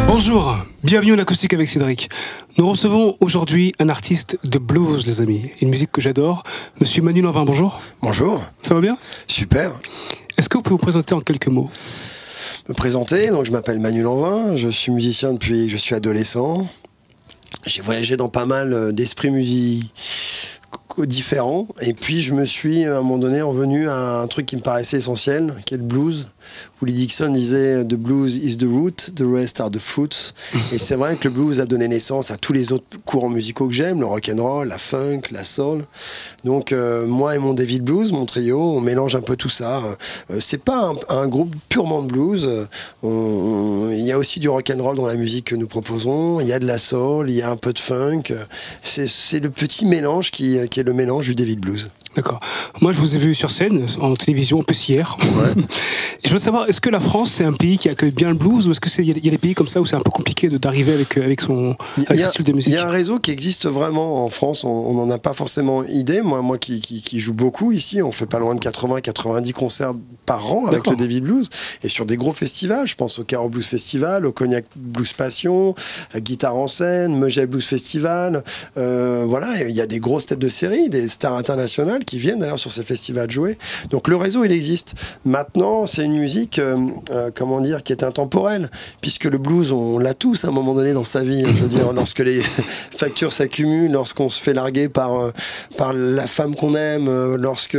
Bonjour, bienvenue en acoustique avec Cédric. Nous recevons aujourd'hui un artiste de blues, les amis. Une musique que j'adore. Monsieur Manu Lanvin, bonjour. Bonjour. Ça va bien? Super. Est-ce que vous pouvez vous présenter en quelques mots? Me présenter, donc je m'appelle Manu Lanvin, je suis musicien depuis que je suis adolescent. J'ai voyagé dans pas mal d'esprits musicaux différents, et puis je me suis à un moment donné revenu à un truc qui me paraissait essentiel, qui est le blues. Willie Dixon disait "The blues is the root, the rest are the fruits". Et c'est vrai que le blues a donné naissance à tous les autres courants musicaux que j'aime, le rock and roll, la funk, la soul. Donc moi et mon David Blues, mon trio, on mélange un peu tout ça. C'est pas un groupe purement de blues. Il y a aussi du rock and roll dans la musique que nous proposons. Il y a de la soul, il y a un peu de funk. C'est le petit mélange qui est le mélange du David Blues. D'accord. Moi, je vous ai vu sur scène, en télévision, un peu hier. Ouais. Et je veux savoir, est-ce que la France, c'est un pays qui accueille bien le blues, ou est-ce qu'il y a des pays comme ça où c'est un peu compliqué d'arriver avec son style de musique? Il y a un réseau qui existe vraiment en France, on n'en a pas forcément idée. Moi qui joue beaucoup ici, on fait pas loin de 80-90 concerts par an avec le David Blues, et sur des gros festivals. Je pense au Caro Blues Festival, au Cognac Blues Passion, à Guitare en scène, Megève Blues Festival. Voilà, il y a des grosses têtes de série, des stars internationales qui viennent d'ailleurs sur ces festivals jouer. Donc le réseau, il existe. Maintenant, c'est une musique, comment dire, qui est intemporelle, puisque le blues, on l'a tous à un moment donné dans sa vie. Je veux dire, lorsque les factures s'accumulent, lorsqu'on se fait larguer par la femme qu'on aime, lorsque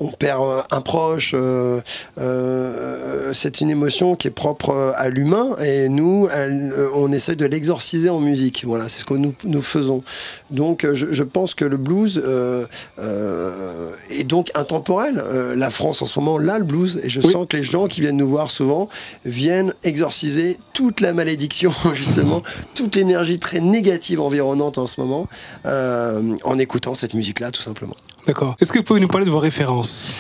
on perd un proche, c'est une émotion qui est propre à l'humain, et nous, on essaie de l'exorciser en musique. Voilà, c'est ce que nous faisons. Donc je pense que le blues est donc intemporel. La France en ce moment là le blues, et je sens que les gens qui viennent nous voir souvent viennent exorciser toute la malédiction, justement, toute l'énergie très négative environnante en ce moment, en écoutant cette musique-là, tout simplement. D'accord. Est-ce que vous pouvez nous parler de vos références?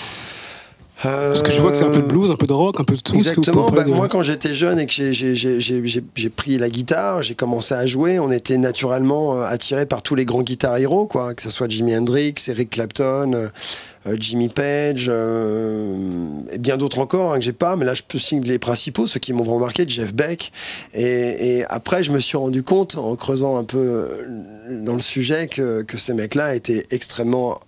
Parce que je vois que c'est un peu de blues, un peu de rock, un peu de tout. Exactement. Moi, quand j'étais jeune et que j'ai pris la guitare, j'ai commencé à jouer, on était naturellement attirés par tous les grands guitar héros, quoi, que ce soit Jimi Hendrix, Eric Clapton, Jimmy Page, et bien d'autres encore, que j'ai pas, mais là je peux signer les principaux, ceux qui m'ont vraiment marqué, Jeff Beck. Et après, je me suis rendu compte, en creusant un peu dans le sujet, que ces mecs-là étaient extrêmement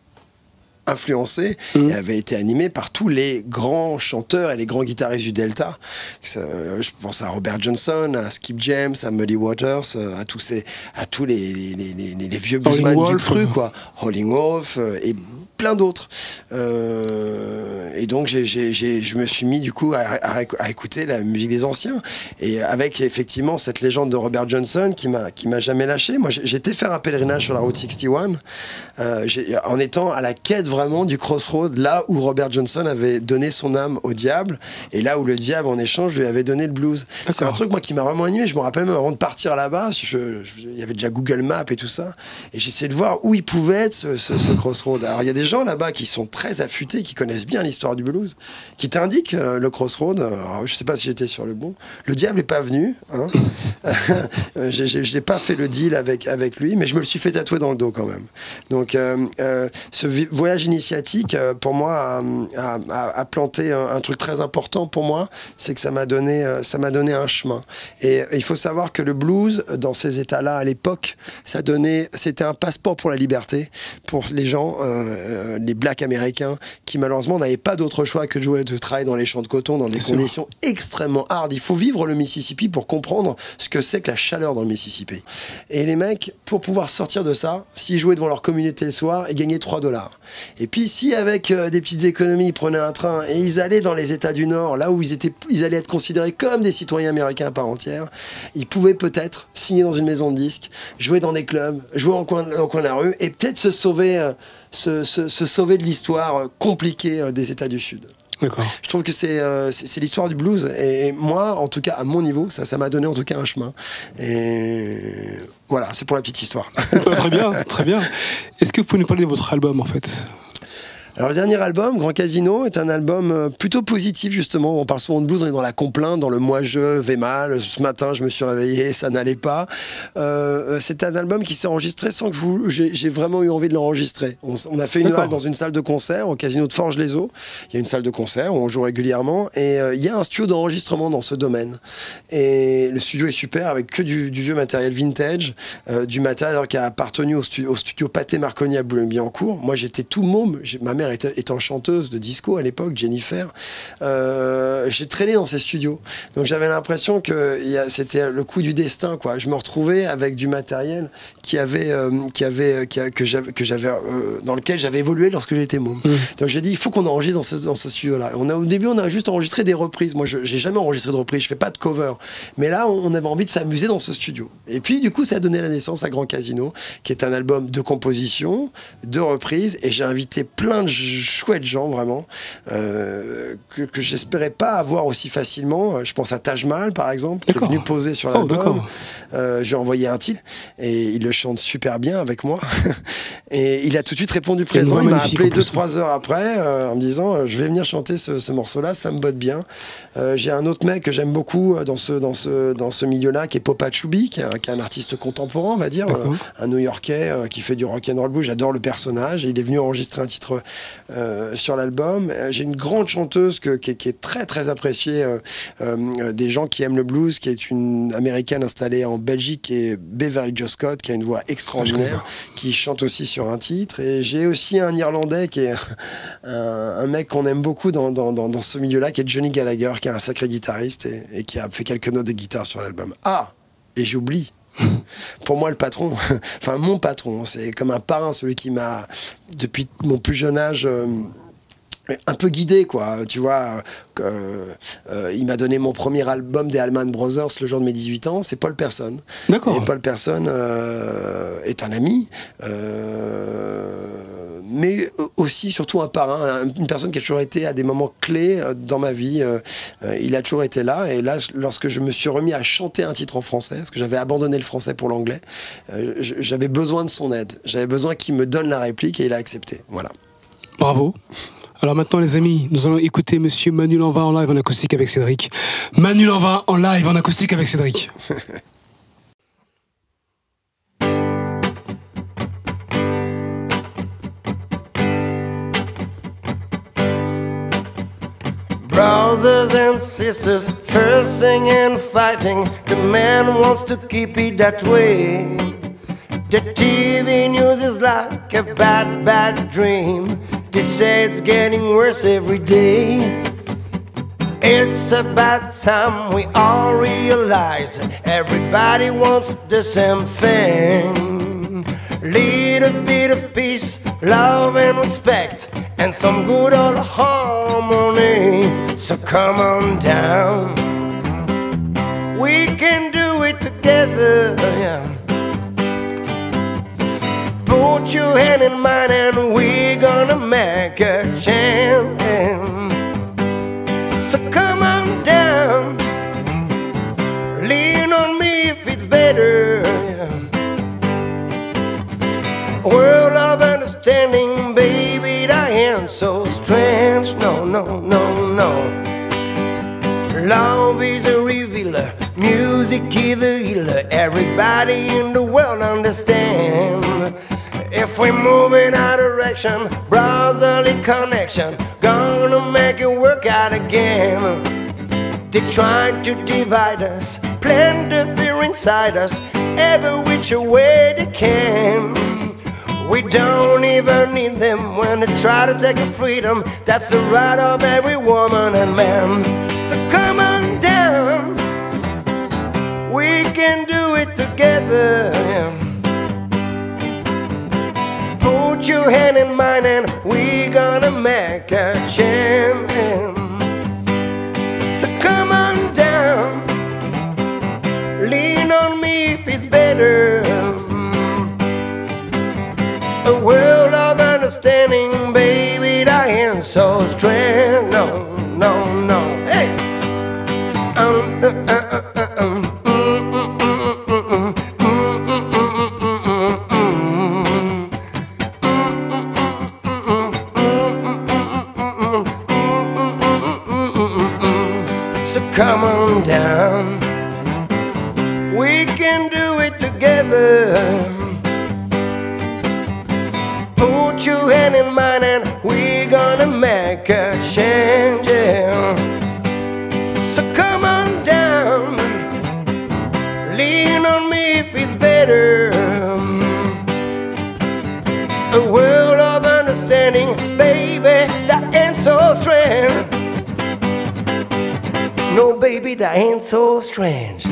influencé et avait été animé par tous les grands chanteurs et les grands guitaristes du Delta. Je pense à Robert Johnson, à Skip James, à Muddy Waters, à tous les vieux bluesmen du cru, quoi. Howlin' Wolf et plein d'autres. Et donc je me suis mis du coup à écouter la musique des anciens, et avec effectivement cette légende de Robert Johnson qui m'a jamais lâché. Moi, j'étais faire un pèlerinage sur la route 61 en étant à la quête vraiment du crossroad, là où Robert Johnson avait donné son âme au diable, et là où le diable en échange lui avait donné le blues. C'est un truc moi qui m'a vraiment animé. Je me rappelle même avant de partir là-bas, il y avait déjà Google Maps et tout ça, et j'essayais de voir où il pouvait être ce crossroad. Alors il y a des gens là-bas qui sont très affûtés, qui connaissent bien l'histoire du blues, qui t'indiquent le crossroad. Alors, je sais pas si j'étais sur le bon. Le diable est pas venu, hein. Je n'ai pas fait le deal avec lui, mais je me le suis fait tatouer dans le dos quand même. Donc ce voyage initiatique, pour moi, a planté un truc très important pour moi, c'est que ça m'a donné un chemin. Et il faut savoir que le blues, dans ces états-là, à l'époque, c'était un passeport pour la liberté, pour les gens, les blacks américains, qui malheureusement n'avaient pas d'autre choix que de travailler dans les champs de coton, dans des conditions extrêmement hard. Il faut vivre le Mississippi pour comprendre ce que c'est que la chaleur dans le Mississippi. Et les mecs, pour pouvoir sortir de ça, s'ils jouaient devant leur communauté le soir, ils gagnaient $3. Et puis si avec des petites économies, ils prenaient un train et ils allaient dans les États du Nord, là où ils allaient être considérés comme des citoyens américains à part entière, ils pouvaient peut-être signer dans une maison de disques, jouer dans des clubs, jouer au coin de la rue, et peut-être se sauver de l'histoire compliquée des États du Sud. Je trouve que c'est l'histoire du blues, et moi, en tout cas à mon niveau, ça m'a donné en tout cas un chemin. Et voilà, c'est pour la petite histoire. Très bien, très bien. Est-ce que vous pouvez nous parler de votre album en fait? Alors le dernier album, Grand Casino, est un album plutôt positif justement. On parle souvent de blues, on est dans la complainte, dans le moi-je vais mal. Ce matin, je me suis réveillé, ça n'allait pas. C'est un album qui s'est enregistré sans que j'ai vraiment eu envie de l'enregistrer. On a fait une halle dans une salle de concert au Casino de Forges-les-Eaux. Il y a une salle de concert où on joue régulièrement et il y a un studio d'enregistrement dans ce domaine. Et le studio est super avec que du vieux matériel vintage, du matériel qui a appartenu au studio Pathé Marconi à Boulogne-Billancourt. Moi, j'étais tout môme. Ma mère étant chanteuse de disco à l'époque, Jennifer, j'ai traîné dans ces studios. Donc j'avais l'impression que c'était le coup du destin, quoi. Je me retrouvais avec du matériel dans lequel j'avais évolué lorsque j'étais môme. Donc j'ai dit, il faut qu'on enregistre dans ce studio-là. Au début, on a juste enregistré des reprises. Moi, j'ai jamais enregistré de reprises, je fais pas de cover. Mais là, on avait envie de s'amuser dans ce studio. Et puis, du coup, ça a donné la naissance à Grand Casino, qui est un album de composition, de reprises, et j'ai invité plein de chouettes gens, vraiment, que j'espérais pas avoir aussi facilement. Je pense à Taj Mahal, par exemple, qui est venu poser sur l'album. J'ai envoyé un titre, et il le chante super bien avec moi. Et il a tout de suite répondu présent. Il m'a appelé 2-3 heures après, en me disant, je vais venir chanter ce morceau-là, ça me botte bien. J'ai un autre mec que j'aime beaucoup dans ce milieu-là, qui est Popa Chubby, qui est un artiste contemporain, on va dire, un New-Yorkais qui fait du rock'n'roll blues. J'adore le personnage. Et il est venu enregistrer un titre sur l'album. J'ai une grande chanteuse qui est très très appréciée des gens qui aiment le blues, qui est une américaine installée en Belgique, qui est Beverly Jo Scott, qui a une voix extraordinaire, qui chante aussi sur un titre. Et j'ai aussi un Irlandais qui est un mec qu'on aime beaucoup dans ce milieu-là, qui est Johnny Gallagher, qui est un sacré guitariste et qui a fait quelques notes de guitare sur l'album. Ah, et j'oublie. Pour moi, le patron, enfin mon patron, c'est comme un parrain, celui qui m'a, depuis mon plus jeune âge, un peu guidé, quoi. Tu vois, il m'a donné mon premier album des Allman Brothers le jour de mes 18 ans, c'est Paul Person. D'accord. Et Paul Person est un ami, mais aussi, surtout un parrain, une personne qui a toujours été à des moments clés dans ma vie. Il a toujours été là. Et là, lorsque je me suis remis à chanter un titre en français, parce que j'avais abandonné le français pour l'anglais, j'avais besoin de son aide. J'avais besoin qu'il me donne la réplique et il a accepté. Voilà. Bravo. Alors maintenant, les amis, nous allons écouter Monsieur Manu Lanvin en live en acoustique avec Cédric. Manu Lanvin en live en acoustique avec Cédric. Brothers and sisters, fussing and fighting. The man wants to keep it that way. The TV news is like a bad, bad dream. They say it's getting worse every day. It's about time we all realize everybody wants the same thing. Little bit of peace, love and respect, and some good old harmony. So come on down, we can do it together, yeah. Put your hand in mine and we're gonna make a change. So come on down, lean on me if it's better, yeah. World of understanding, baby, I am so strange. No, no, no, no. Love is a revealer, music is a healer. Everybody in the world understand. If we move in our direction, brotherly connection, gonna make it work out again. They try to divide us, plant the fear inside us, every which way they can. We don't even need them when they try to take our freedom. That's the right of every woman and man. So come on down, we can do it together, yeah. Put your hand in mine and we gonna make a change. So come on down, lean on me if it's better. A world of understanding, baby, I am so strange. No, no, no, hey. we can do it together. Put your hand in mine and we're gonna make a change, yeah. So come on down, lean on me if it's better. A world of understanding, baby, that ain't so strange. No, baby, that ain't so strange.